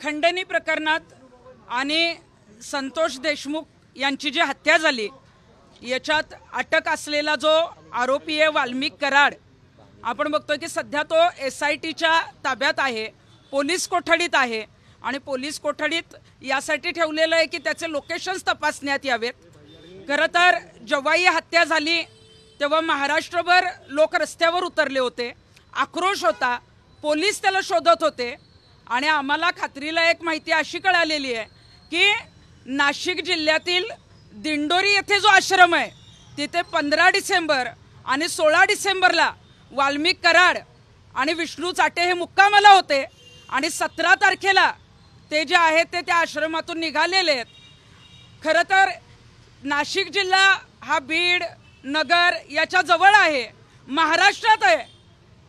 खंडणी प्रकरणात आणि संतोष देशमुख यांची जी हत्या झाली याच्यात अटक असलेला जो आरोपी आहे वाल्मिक कराड, आपण बघतोय की सध्या तो SITच्या ताब्यात आहे, पोलीस कोठडीत आहे आणि पोलीस कोठडीत यासाठी ठेवलेलं आहे की त्याचे लोकेशन्स तपासण्यात यावेत। खरं तर जेव्हा ही हत्या झाली तेव्हा महाराष्ट्रभर लोक रस्त्यावर उतरले होते, आक्रोश होता, पोलीस त्याला शोधत होते आणि आम्हाला खात्रीला एक माहिती अशी कळालेली आहे की नाशिक जिल्ह्यातील दिंडोरी येथे जो आश्रम आहे तिथे 15 डिसेंबर आणि 16 डिसेंबरला वाल्मिक कराड आणि विष्णू चाटे हे मुक्कामाला होते आणि 17 तारखेला ते जे आहेत ते त्या आश्रमातून निघालेले आहेत। खरं तर नाशिक जिल्हा हा बीड नगर याच्या जवळ आहे, महाराष्ट्रात आहे।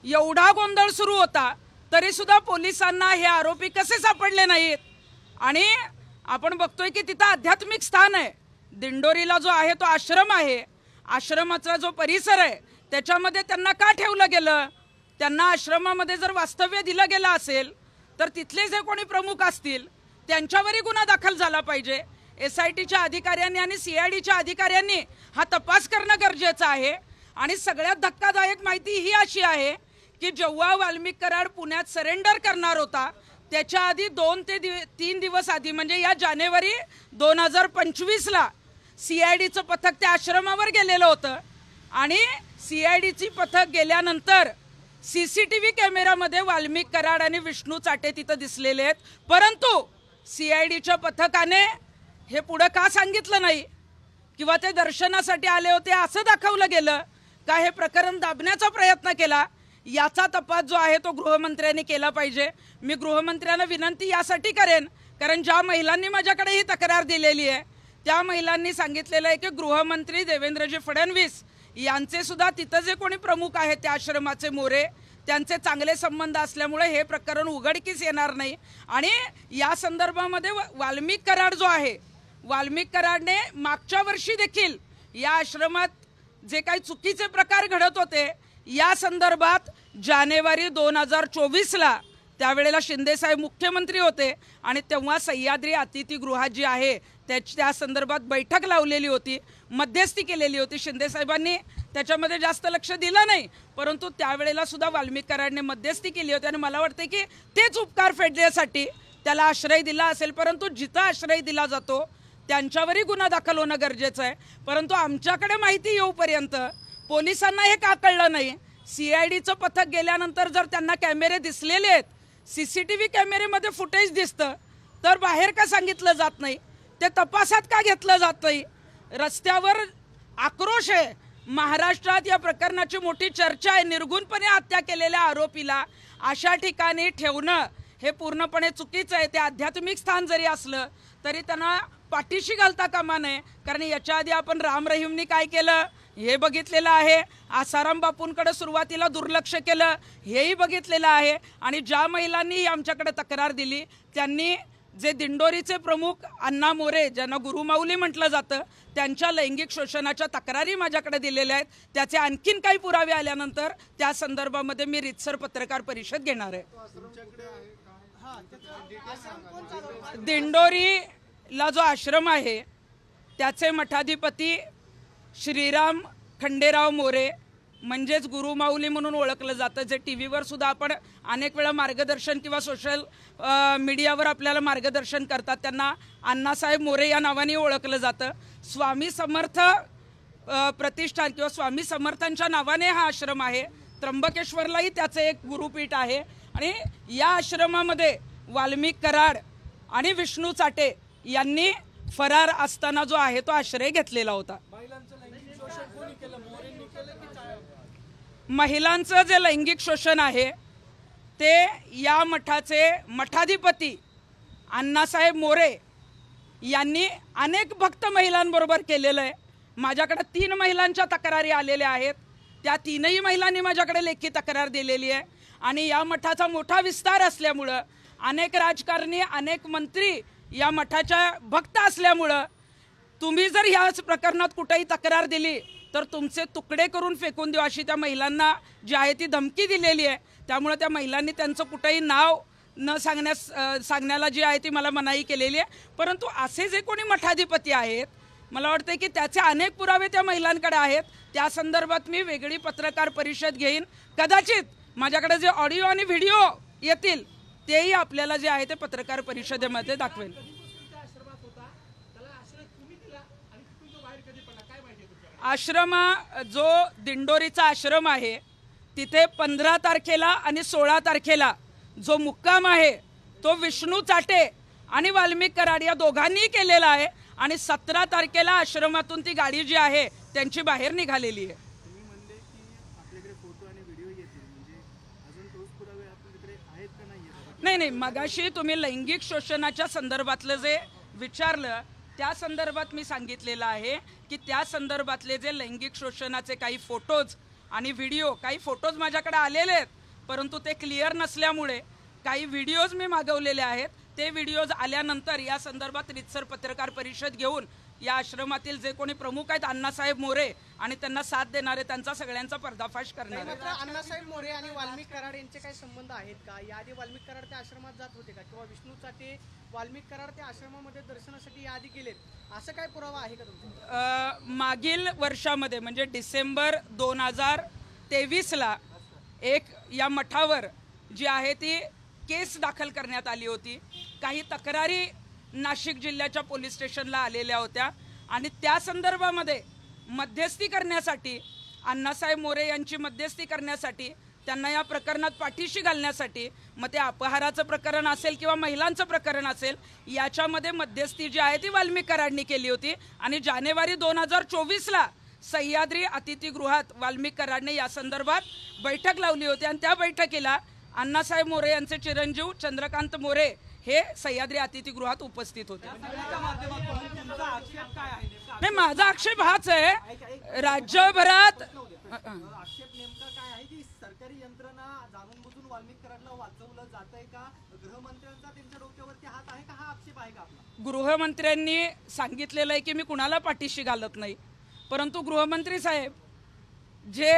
एवढा गोंधळ सुरू होता तरी सुद्धा पोलिसांना हे आरोपी कसे सापडले नाहीत आणि आपण बघतोय की तिथं आध्यात्मिक स्थान आहे, दिंडोरीला जो आहे तो आश्रम आहे, आश्रमाचा जो परिसर आहे त्याच्यामध्ये त्यांना का ठेवलं गेलं? त्यांना आश्रमामध्ये जर वास्तव्य दिलं गेलं असेल तर तिथले जे कोणी प्रमुख असतील त्यांच्यावरही गुन्हा दाखल झाला पाहिजे। SITच्या अधिकाऱ्यांनी आणि CIDच्या अधिकाऱ्यांनी हा तपास करणं गरजेचं आहे। आणि सगळ्यात धक्कादायक माहिती ही अशी आहे की जेव्हा वाल्मिक कराड पुण्यात सरेंडर करणार होता त्याच्या आधी 2 ते 3 दिवस आधी म्हणजे या जानेवारी 2025ला CIDचं पथक त्या आश्रमावर गेलेलं होतं आणि CIDची पथक गेल्यानंतर CCTV कॅमेरामध्ये वाल्मिक कराड आणि विष्णू चाटे तिथं दिसलेले आहेत, परंतु CIDच्या पथकाने हे पुढे का सांगितलं नाही किंवा ते दर्शनासाठी आले होते असं दाखवलं गेलं का? हे प्रकरण दाबण्याचा प्रयत्न केला, याचा तपास जो आहे तो गृहमंत्र्यांनी केला पाहिजे। मी गृहमंत्र्यांना विनंती यासाठी करेन कारण ज्या महिलांनी माझ्याकडे ही तक्रार दिलेली आहे त्या महिलांनी सांगितलेलं आहे की गृहमंत्री देवेंद्रजी फडणवीस यांचे सुद्धा तिथं जे कोणी प्रमुख आहेत त्या आश्रमाचे मोरे त्यांचे चांगले संबंध असल्यामुळे हे प्रकरण उघडकीस येणार नाही। आणि या संदर्भामध्ये वाल्मिक कराड जो आहे, वाल्मिक कराडने मागच्या वर्षी देखील या आश्रमात जे काही चुकीचे प्रकार घडत होते या संदर्भात जानेवारी 2024ला त्यावेळेला शिंदे साहेब मुख्यमंत्री होते आणि तेव्हा सह्याद्री अतिथीगृहात जी आहे त्या संदर्भात बैठक लावलेली होती, मध्यस्थी केलेली होती। शिंदे साहेबांनी त्याच्यामध्ये जास्त लक्ष दिलं नाही, परंतु त्यावेळेला सुद्धा वाल्मिक कराडने मध्यस्थी केली होती आणि मला वाटतं की तेच उपकार फेडण्यासाठी त्याला आश्रय दिला असेल। परंतु जिथं आश्रय दिला जातो त्यांच्यावरही गुन्हा दाखल होणं गरजेचं आहे, परंतु आमच्याकडे माहिती येऊपर्यंत पोलिसांना हे का कळलं नाही? CIDचं पथक गेल्यानंतर जर त्यांना कॅमेरे दिसलेले आहेत, CCTV कॅमेरेमध्ये फुटेज दिसतं तर बाहेर का सांगितलं जात नाही? ते तपासात का घेतलं जात नाही? रस्त्यावर आक्रोश आहे, महाराष्ट्रात या प्रकरणाची मोठी चर्चा आहे। निर्गुणपणे हत्या केलेल्या आरोपीला अशा ठिकाणी ठेवणं हे पूर्णपणे चुकीचं आहे। ते आध्यात्मिक स्थान जरी असलं तरी त्यांना पाठीशी घालता कामा नये, कारण याच्या आधी आपण राम रहीमनी काय केलं हे बघितलेलं आहे, आसाराम बापूंकडे सुरुवातीला दुर्लक्ष केलं हेही बघितलेलं आहे आणि ज्या महिलांनी आमच्याकडे तक्रार दिली त्यांनी जे दिंडोरीचे प्रमुख अण्णा मोरे ज्यांना गुरुमाऊली म्हटलं जातं त्यांच्या लैंगिक शोषणाच्या तक्रारी माझ्याकडे दिलेल्या आहेत। त्याचे आणखीन काही पुरावे आल्यानंतर त्या संदर्भामध्ये मी रीतसर पत्रकार परिषद घेणार आहे। दिंडोरीला जो आश्रम आहे त्याचे मठाधिपती श्रीराम खंडेराव मोरे म्हणजेच गुरुमाऊली म्हणून ओळखलं जातं, जे TVवर सुद्धा आपण अनेक वेळा मार्गदर्शन किंवा सोशल मीडियावर आपल्याला मार्गदर्शन करतात, त्यांना अण्णासाहेब मोरे या नावाने ओळखलं जातं। स्वामी समर्थ प्रतिष्ठान किंवा स्वामी समर्थांच्या नावाने हा आश्रम आहे। त्र्यंबकेश्वरलाही त्याचे एक गुरुपीठ आहे आणि या आश्रमामध्ये वाल्मिक कराड आणि विष्णू चाटे यांनी फरार असताना जो आहे तो आश्रय घेतलेला होता। महिलांचं जे लैंगिक शोषण आहे ते या मठाचे मठाधिपती अण्णासाहेब मोरे यांनी अनेक भक्त महिलांबरोबर केलेलं आहे। माझ्याकडे 3 महिलांच्या तक्रारी आलेल्या आहेत, त्या 3ही महिलांनी माझ्याकडे लेखी तक्रार दिलेली आहे आणि या मठाचा मोठा विस्तार असल्यामुळं अनेक राजकारणी अनेक मंत्री या मठाच्या भक्त असल्यामुळं तुम्ही जर ह्याच प्रकरणात कुठेही तक्रार दिली तर तुमचे तुकडे करून फेकून देऊ अशी त्या महिलांना जी आहे ती धमकी दिलेली आहे। त्यामुळे त्या महिलांनी त्यांचं कुठेही नाव न सांगण्याला जी आहे ती मला मनाई केलेली आहे. परंतु असे जे कोणी मठाधिपती आहेत, मला वाटतं की त्याचे अनेक पुरावे त्या महिलांकडे आहेत. त्या संदर्भात मी वेगळी पत्रकार परिषद घेईन. कदाचित माझ्याकडे जे ऑडिओ आणि व्हिडिओ येतील तेही आपल्याला जे आहे ते पत्रकार परिषदेमध्ये दाखवेल. आश्रम जो दिंडोरीचा आश्रम आहे तिथे 15 तारखेला आणि 16 तारखेला जो मुक्काम आहे तो विष्णू चाटे आणि वाल्मिक कराड या दोघांनी केलेला आहे. आणि 17 तारखेला आश्रमातून ती गाडी जी आहे त्यांची बाहेर निघालेली आहे. नाही, मगाशी तुम्ही लैंगिक शोषणाच्या संदर्भातलं जे विचारलं त्या संदर्भात मी सांगितलेलं आहे की त्या संदर्भातले जे लैंगिक शोषणाचे काही फोटोज आणि व्हिडिओ, काही फोटोज माझ्याकडे आलेले आहेत परंतु ते क्लिअर नसल्यामुळे काही व्हिडिओज मी मागवलेले आहेत. ते व्हिडिओज आल्यानंतर या संदर्भात रितसर पत्रकार परिषद घेऊन या आश्रमातील जे कोणी प्रमुख आहेत अण्णासाहेब मोरे आणि त्यांना साथ देणारे त्यांचा सगळ्यांचा पर्दाफाश करणार आहे. अण्णासाहेब मोरे आणि वाल्मिक कराड यांचे काही संबंध आहेत का? याआधी वाल्मिक कराड त्या आश्रमात जात होते का? किंवा विष्णू चाटे वाल्मिक कराड त्या आश्रमामध्ये दर्शनासाठी याआधी गेलेत, असं काय पुरावा आहे का तुमचा? मागील वर्षामध्ये म्हणजे डिसेंबर 2023ला एक या मठावर जी आहे ती केस दाखल करण्यात आली होती. काही तक्रारी नाशिक जिल्ह्याच्या पोलीस स्टेशनला आलेल्या होत्या आणि त्या संदर्भामध्ये मध्यस्थी करण्यासाठी अण्णासाहेब मोरे यांची मध्यस्थी करण्यासाठी त्यांना या प्रकरणात पाठीशी घालण्यासाठी, मग ते अपहाराचं प्रकरण असेल किंवा महिलांचं प्रकरण असेल, याच्यामध्ये मध्यस्थी जी आहे ती वाल्मिक कराडनी केली होती. आणि जानेवारी 2024ला सह्याद्री अतिथीगृहात वाल्मिक कराडने या संदर्भात बैठक लावली होती आणि त्या बैठकीला अण्णासाहेब मोरे यांचे चिरंजीव चंद्रकांत मोरे हे सह्याद्री अतिथीगृहात उपस्थित होते. नाही, माझा आक्षेप हाच आहे, राज्यभरात आक्षेप नेमका काय आहे की सरकारी यंत्रणा जाणून बुजून वाल्मिक कराडला वाचवलं जातंय का? गृहमंत्र्यांचा त्यांच्या डोक्यावरती हात आहे का? हा आक्षेप आहे का आपला? गृहमंत्र्यांनी सांगितलेलं आहे की मी कुणाला पाठीशी घालत नाही, परंतु गृहमंत्री साहेब जे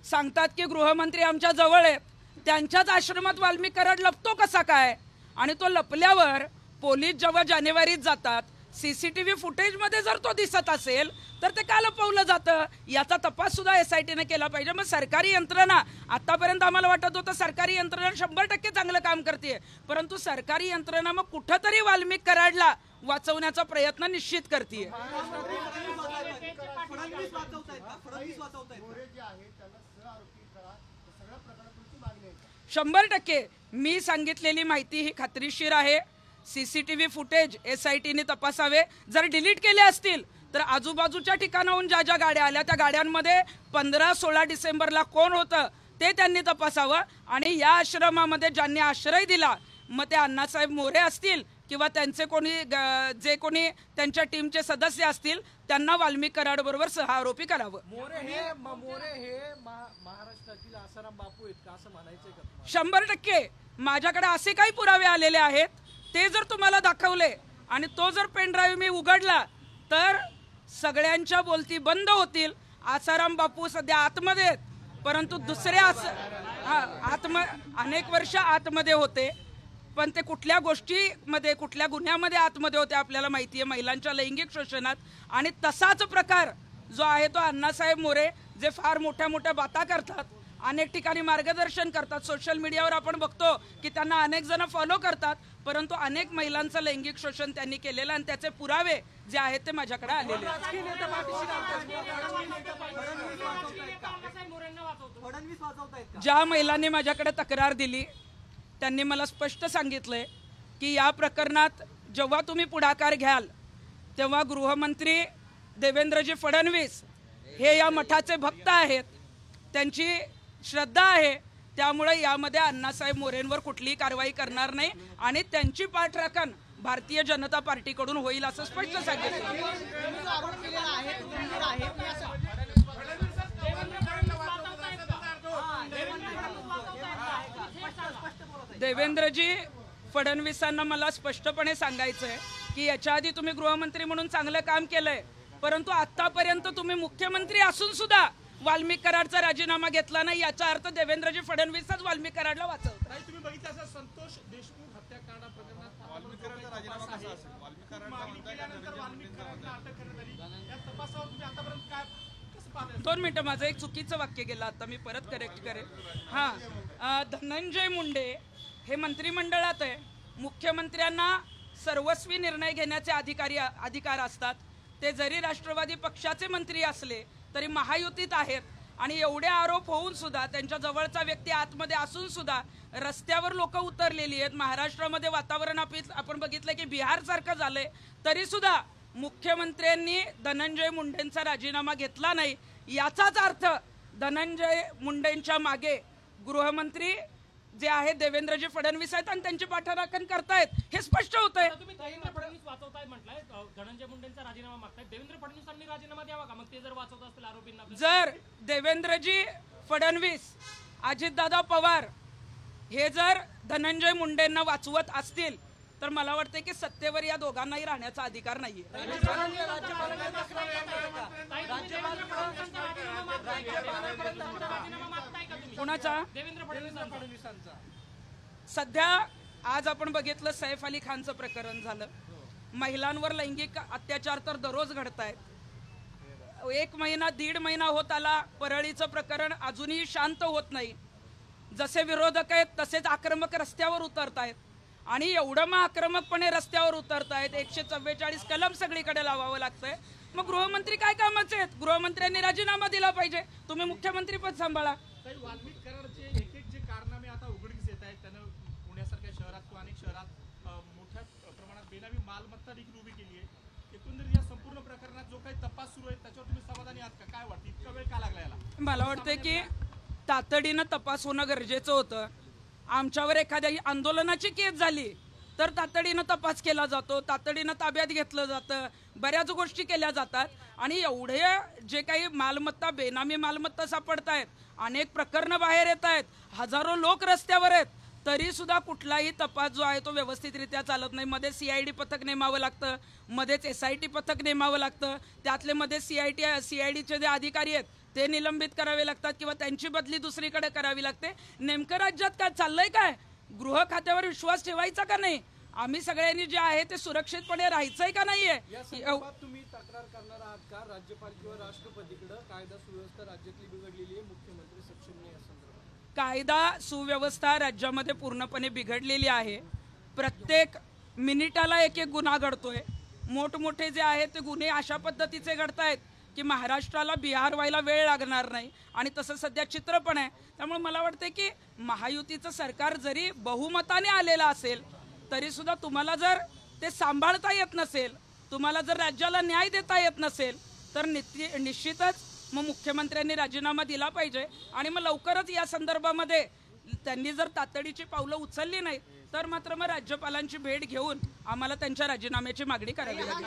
सांगतात की गृहमंत्री आमच्या जवळ आहेत, त्यांच्याच आश्रमात वाल्मिक कराड लपतो कसा काय? आणि तो लपल्यावर पोलीस जेव्हा जानेवारीत जातात, CCTV फुटेजमध्ये जर तो दिसत असेल तर ते का लपवलं जातं याचा तपास सुद्धा SITने केला पाहिजे. मग सरकारी यंत्रणा, आतापर्यंत आम्हाला वाटत होतं सरकारी यंत्रणा 100% चांगलं काम करते, परंतु सरकारी यंत्रणा मग कुठंतरी वाल्मिक कराडला वाचवण्याचा प्रयत्न निश्चित करते. 100% मी सांगितलेली माहिती ही खात्रीशीर आहे. CCTV फुटेज SITने तपासावे. जर डिलीट केले असतील तर आजूबाजूच्या ठिकाणाहून ज्या ज्या गाड्या आल्या त्या गाड्यांमध्ये 15-16 डिसेंबरला कोण होतं ते त्यांनी तपासावं. आणि या आश्रमामध्ये ज्यांनी आश्रय दिला, मग ते अण्णासाहेब मोरे असतील किंवा त्यांचे कोणी जे कोणी त्यांच्या टीमचे सदस्य असतील त्यांना वाल्मिक कराड बरोबर सहआरोपी करावं. मोरे हे महाराष्ट्रातील आसाराम बापू आहेत का असं म्हणायचंय का? 100% माझ्याकडे असे काही पुरावे आलेले आहेत, ते जर तुम्हाला दाखवले आणि तो जर पेन ड्राईव्ह मी उघडला तर सगळ्यांच्या बोलती बंद होतील. आसाराम बापू सध्या आतमध्ये आहेत, परंतु दुसरे अनेक वर्ष आतमध्ये होते, पण ते कुठल्या गोष्टीमध्ये कुठल्या गुन्ह्यामध्ये आतमध्ये होते आपल्याला माहिती आहे, महिलांच्या लैंगिक शोषणात. आणि तसाच प्रकार जो आहे तो अण्णासाहेब मोरे जे फार मोठ्या मोठ्या बाता करतात, अनेक ठिकाणी मार्गदर्शन करतात, सोशल मीडियावर आपण बघतो की त्यांना अनेक जण फॉलो करतात, परंतु अनेक महिलांचं लैंगिक शोषण त्यांनी केलेलं आणि त्याचे पुरावे जे आहेत ते माझ्याकडे आलेले आहेत. ज्या महिलांनी माझ्याकडे तक्रार दिली त्यांनी मला स्पष्ट सांगितलंय की या प्रकरणात जेव्हा तुम्ही पुढाकार घ्याल तेव्हा गृहमंत्री देवेंद्रजी फडणवीस हे या मठाचे भक्त आहेत, त्यांची श्रद्धा आहे, त्यामुळे यामध्ये अण्णासाहेब मोरेंवर कुठलीही कारवाई करणार नाही आणि त्यांची पाठराखण भारतीय जनता पार्टीकडून होईल असं स्पष्ट सांगितलं. देवेंद्रजी फडणवीसांना मला स्पष्टपणे सांगायचं आहे की याच्या आधी तुम्ही गृहमंत्री म्हणून चांगलं काम केलंय, परंतु आतापर्यंत तुम्ही मुख्यमंत्री असून सुद्धा वाल्मिक कराडचा राजीनामा घेतला नाही याचा अर्थ देवेंद्रजी फडणवीसच वाल्मिक कराडला वाचवतात. नाही, तुम्ही बघितलं असं संतोष देशमुख हत्याकांड प्रकरणात वाल्मिक कराडचा राजीनामा कसा असेल? वाल्मिक कराड मागणी केल्यानंतर वाल्मिक कराडला अटक करण्यात आली. या तपासावर तुम्ही आतापर्यंत काय कसं पाहताय? 2 मिनिटं, माझं एक चुकीचं वाक्य गेलं, आता मी परत करेक्ट करेन. हां, धनंजय मुंडे हे मंत्रिमंडळात आहे. मुख्यमंत्र्यांना सर्वस्वी निर्णय घेण्याचे अधिकार असतात. ते जरी राष्ट्रवादी पक्षाचे मंत्री असले तरी महायुतीत आहेत आणि एवढे आरोप होऊन सुद्धा त्यांच्या जवळचा व्यक्ती आतमध्ये असून सुद्धा रस्त्यावर लोक उतरलेली आहेत. महाराष्ट्रामध्ये वातावरण आपण बघितलं की बिहारसारखं झालंय, तरी सुद्धा मुख्यमंत्र्यांनी धनंजय मुंडेंचा राजीनामा घेतला नाही. याचाच अर्थ धनंजय मुंडेंच्या मागे गृहमंत्री जे आहेत देवेंद्रजी फडणवीस आहेत आणि त्यांचे पाठराखण करतायत हे स्पष्ट होत आहे. तुम्ही देवेंद्र फडणवीस वाचवताय म्हटलंय, धनंजय मुंडेंचा राजीनामा मागताय. देवेंद्र फडणवीसांनी राजीनामा द्यावा का? मग ते जर वाचवत असतील आरोपींना. जर देवेंद्रजी फडणवीस, अजितदादा पवार हे जर धनंजय मुंडेंना वाचवत असतील तर मला वाटतं की सत्तेवर या दोघांनाही राहण्याचा अधिकार नाहीये. कोणाचा? देवेंद्र फडणवीसांचा. सध्या आज आपण बघितलं सैफ अली खानचं प्रकरण झालं. महिलांवर लैंगिक अत्याचार तर दररोज घडत आहेत. 1 महिना 1.5 महिना होत आला, परळीचं प्रकरण अजूनही शांत होत नाही. जसे विरोधक आहेत तसेच आक्रमक रस्त्यावर उतरत आहेत आणि एवढं मग आक्रमकपणे रस्त्यावर उतरतायत 144 कलम सगळीकडे लावावं लागतंय. मग गृहमंत्री काय कामाचे आहेत? गृहमंत्र्यांनी राजीनामा दिला पाहिजे. तुम्ही मुख्यमंत्रीपद सांभाळा. वाल्मिक कराडचे एक जे कारनामे आता उघडकीस येत आहेत, त्यानं पुण्यासारख्या शहरात किंवा अनेक शहरात मोठ्या प्रमाणात बेनामी मालमत्ता देखील उभी केली आहे. एकंदरीत या संपूर्ण प्रकरणात जो काही तपास सुरू आहे त्याच्यावर तुम्ही समाधानी आहात का? काय वाटतं, इतका वेळ का लागला याला? मला वाटतं की तातडीनं तपास होणं गरजेचं होतं. आमच्यावर एखाद्या आंदोलनाची केस झाली तर तातडीनं तपास केला जातो, तातडीनं ताब्यात घेतलं जातं, बऱ्याच गोष्टी केल्या जातात. आणि एवढे जे काही मालमत्ता, बेनामी मालमत्ता सापडत आहेत, अनेक प्रकरणं बाहेर येत आहेत, हजारो लोक रस्त्यावर आहेत, तरी सुद्धा कुठलाही तपास जो आहे तो व्यवस्थितरित्या चालत नाही. मध्ये CID पथक नेमावं लागतं, मध्येच SIT पथक नेमावं लागतं, त्यातले मध्ये CIDचे जे अधिकारी आहेत ते निलंबित करावे लागतात किंवा त्यांची बदली दुसरीकडे करावी लागते. नेमकं राज्यात काय चाललंय? काय गृह खात्यावर विश्वास ठेवायचा का नाही? आम्ही सगळ्यांनी जे आहे ते सुरक्षितपणे राहायचंय का नाहीये? तुम्ही तक्रार करणार आहात का राज्यपाल किंवा राष्ट्रपतीकडे? कायदा सुव्यवस्था राज्यातली बिघडलेली आहे, मुख्यमंत्री सक्षम नाही या संदर्भात. कायदा सुव्यवस्था राज्यामध्ये पूर्णपणे बिघडलेली आहे. प्रत्येक मिनिटाला एक गुन्हा घडतोय. मोठमोठे जे आहेत ते गुन्हे अशा पद्धतीचे घडतायत की महाराष्ट्राला बिहार व्हायला वेळ लागणार नाही आणि तसं सध्या चित्र पण आहे. त्यामुळे मला वाटतं की महायुतीचं सरकार जरी बहुमताने आलेलं असेल तरी सुद्धा तुम्हाला जर ते सांभाळता येत नसेल, तुम्हाला जर राज्याला न्याय देता येत नसेल तर निश्चितच मग मुख्यमंत्र्यांनी राजीनामा दिला पाहिजे. आणि मग लवकरच या संदर्भामध्ये त्यांनी जर तातडीची पावलं उचलली नाही तर मात्र मग राज्यपालांची भेट घेऊन आम्हाला त्यांच्या राजीनाम्याची मागणी करावी लागेल.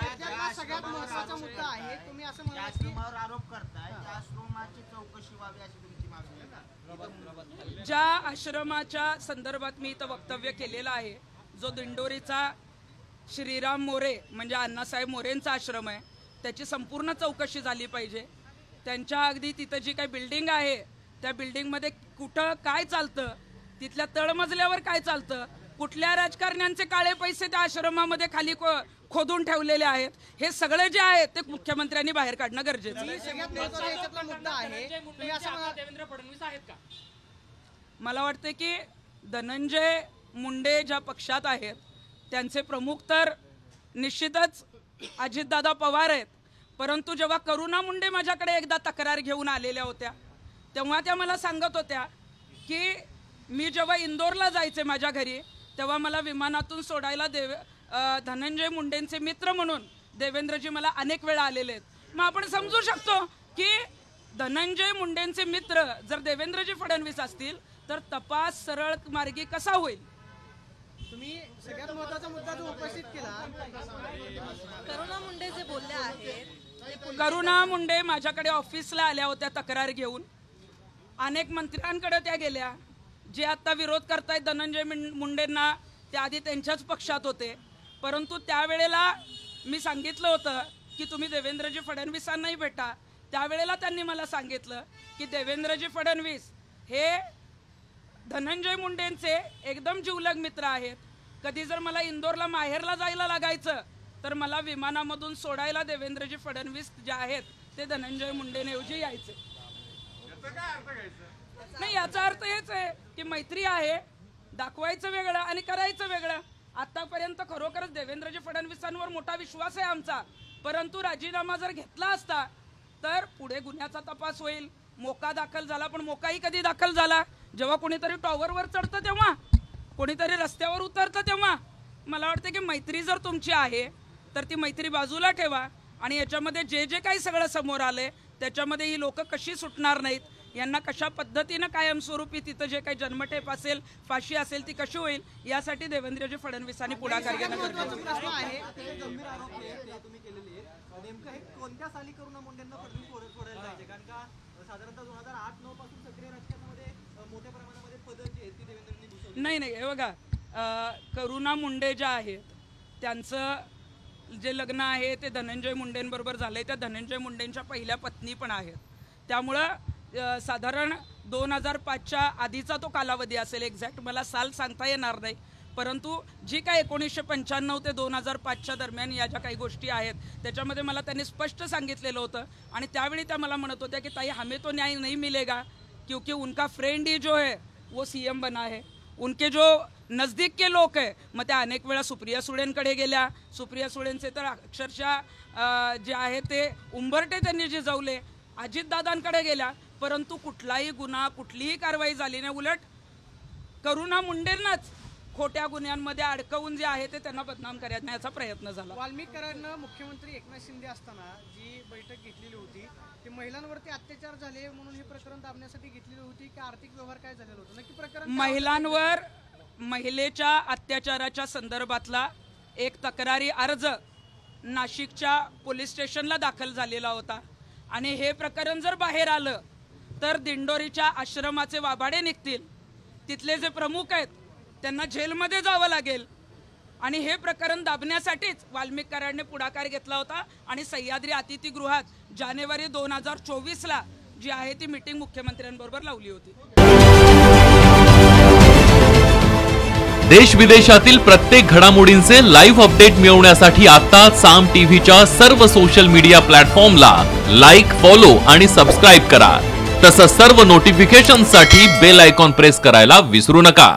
सगळ्यात महत्त्वाचा मुद्दा आहे. तुम्ही असं म्हणाल की आरोप करताय त्या आश्रमाची चौकशी व्हावी अशी तुमची मागणी आहे का? ज्या आश्रमाच्या संदर्भात मी इथं वक्तव्य केलेलं आहे, जो दिंडोरीचा श्रीराम मोरे म्हणजे अण्णासाहेब मोरेंचा आश्रम आहे, त्याची संपूर्ण चौकशी झाली पाहिजे. त्यांच्या अगदी तिथं जी काही बिल्डिंग आहे त्या बिल्डिंगमध्ये कुठं काय चालतं, तिथल्या तळमजल्यावर काय चालतं, कुठल्या राजकारण्यांचे काळे पैसे त्या आश्रमामध्ये खाली खोदून ठेवलेले आहेत, हे सगळे जे आहेत ते मुख्यमंत्र्यांनी बाहेर काढणं गरजेचं आहे. सगळ्यात महत्त्वाचा याच्यातला मुद्दा आहे. तुम्ही असं म्हणाल देवेंद्र फडणवीस आहेत का? मला वाटतं की धनंजय मुंडे ज्या पक्षात आहेत त्यांचे प्रमुख तर निश्चितच अजितदादा पवार आहेत. परंतु जेव्हा करुणा मुंडे माझ्याकडे एकदा तक्रार घेऊन आलेल्या होत्या तेव्हा त्या मला सांगत होत्या की मी जेव्हा इंदोरला जायचे माझ्या घरी तेव्हा मला विमानातून सोडायला धनंजय मुंडेंचे मित्र म्हणून देवेंद्रजी मला अनेक वेळा आलेले आहेत. मग आपण समजू शकतो की धनंजय मुंडेंचे मित्र जर देवेंद्रजी फडणवीस असतील तर तपास सरळ मार्गी कसा होईल? तुम्ही सगळ्यात महत्त्वाचा मुद्दा जो उपस्थित केला, करुणा मुंडे जे बोलले आहेत, करुणा मुंडे माझ्याकडे ऑफिसला आल्या होत्या तक्रार घेऊन. अनेक मंत्र्यांकडे त्या गेल्या. जे आता विरोध करतायत धनंजय मुंडेंना ते आधी त्यांच्याच पक्षात होते. परंतु त्यावेळेला मी सांगितलं होतं की तुम्ही देवेंद्रजी फडणवीसांनाही भेटा, त्यावेळेला त्यांनी मला सांगितलं की देवेंद्रजी फडणवीस हे धनंजय मुंडेंचे एकदम जिवलग मित्र आहेत. कधी जर मला इंदोरला माहेरला जायला लागायचं तर मला विमानामधून सोडायला देवेंद्रजी फडणवीस जे आहेत ते धनंजय मुंडेंऐवजी यायचे. नाही, याचा अर्थ हेच आहे की मैत्री आहे, दाखवायचं वेगळं आणि करायचं वेगळं. आतापर्यंत खरोखरच देवेंद्रजी फडणवीसांवर मोठा विश्वास आहे आमचा, परंतु राजीनामा जर घेतला असता तर पुढे गुन्ह्याचा तपास होईल. मोका दाखल झाला, पण मोकाही कधी दाखल झाला? जेव्हा कोणीतरी टॉवरवर चढतं तेव्हा, कोणीतरी रस्त्यावर उतरतं तेव्हा. मला वाटतं की मैत्री जर तुमची आहे तर ती मैत्री बाजूला ठेवा आणि याच्यामध्ये जे जे काही सगळं समोर आलंय त्याच्यामध्ये ही लोक कशी सुटणार नाहीत, यांना कशा पद्धतीनं कायमस्वरूपी तिथं जे काही जन्मठेप असेल, फाशी असेल ती कशी होईल, यासाठी देवेंद्रजी फडणवीसांनी पुढाकार घेणं गरजेचं आहे. प्रश्न आहे गंभीर आरोप तुम्ही केलेले आहेत. नेमकं हे कोणत्या साली करुणा मुंडेंना फडणवीस सोडायला पाहिजे? कारण का साधारणतः 2008-9 पासून सक्रिय राजकारणामध्ये मोठ्या प्रमाणामध्ये पद जी आहेत ती देवेंद्रनी घुसवली. नाही, हे बघा, करुणा मुंडे ज्या आहेत त्यांचं जे लग्न आहे ते धनंजय मुंडेंबरोबर झालंय. त्या धनंजय मुंडेंच्या पहिल्या पत्नी पण आहेत. त्यामुळं साधारण 2005च्या आधीचा तो कालावधी असेल, एक्झॅक्ट मला साल सांगता येणार नाही, परंतु जी काय 1995 ते 2005च्या दरम्यान या ज्या काही गोष्टी आहेत त्याच्यामध्ये मला त्यांनी स्पष्ट सांगितलेलं होतं. आणि त्यावेळी त्या मला म्हणत होत्या की ताई, हमें तो न्याय नहीं मिलेगा क्योंकि उनका फ्रेंड ही जो है वो सीएम बना है, उनके जो नजदीक के लोक आहे. मग त्या अनेक वेळा सुप्रिया सुळेंकडे गेल्या. सुप्रिया सुळेंचे तर अक्षरशः जे आहे ते उंबरटे त्यांनी जिजवले. अजितदादांकडे गेल्या, परंतु कुठलाही गुन्हा, कुठलीही कारवाई झाली नाही. उलट करुणा मुंडेंनाच खोट्या गुन्ह्यांमध्ये अडकवून जे आहे ते त्यांना बदनाम करण्याचा प्रयत्न झाला. वाल्मिक कराडनं मुख्यमंत्री एकनाथ शिंदे असताना जी बैठक घेतलेली होती ती महिलांवरती अत्याचार झाले म्हणून हे प्रकरण दाबण्यासाठी घेतलेली होती की आर्थिक व्यवहार काय झालेला होता? नक्की प्रकरण महिलांवर महिलेच्या अत्याचाराच्या संदर्भातला एक तक्रारी अर्ज नाशिकच्या पोलीस स्टेशनला दाखल झालेला होता. आणि हे प्रकरण जर बाहेर आलं तर दिंडोरीच्या आश्रमाचे वाभाडे निघतील. तिथले जे प्रमुख आहेत त्यांना जेलमध्ये जावं लागेल. आणि हे प्रकरण दाबण्यासाठीच वाल्मिक कराडने पुढाकार घेतला होता. आणि सह्याद्री अतिथीगृहात जानेवारी 2024ला जी आहे ती मीटिंग मुख्यमंत्र्यांबरोबर लावली होती. देश विदेशातील प्रत्येक घडामोडींचे लाईव्ह अपडेट मिळवण्यासाठी आता साम टीव्हीच्या सर्व सोशल मीडिया प्लॅटफॉर्मला लाईक, फॉलो आणि सबस्क्राईब करा. तसंच सर्व नोटिफिकेशनसाठी बेल आयकॉन प्रेस करायला विसरू नका.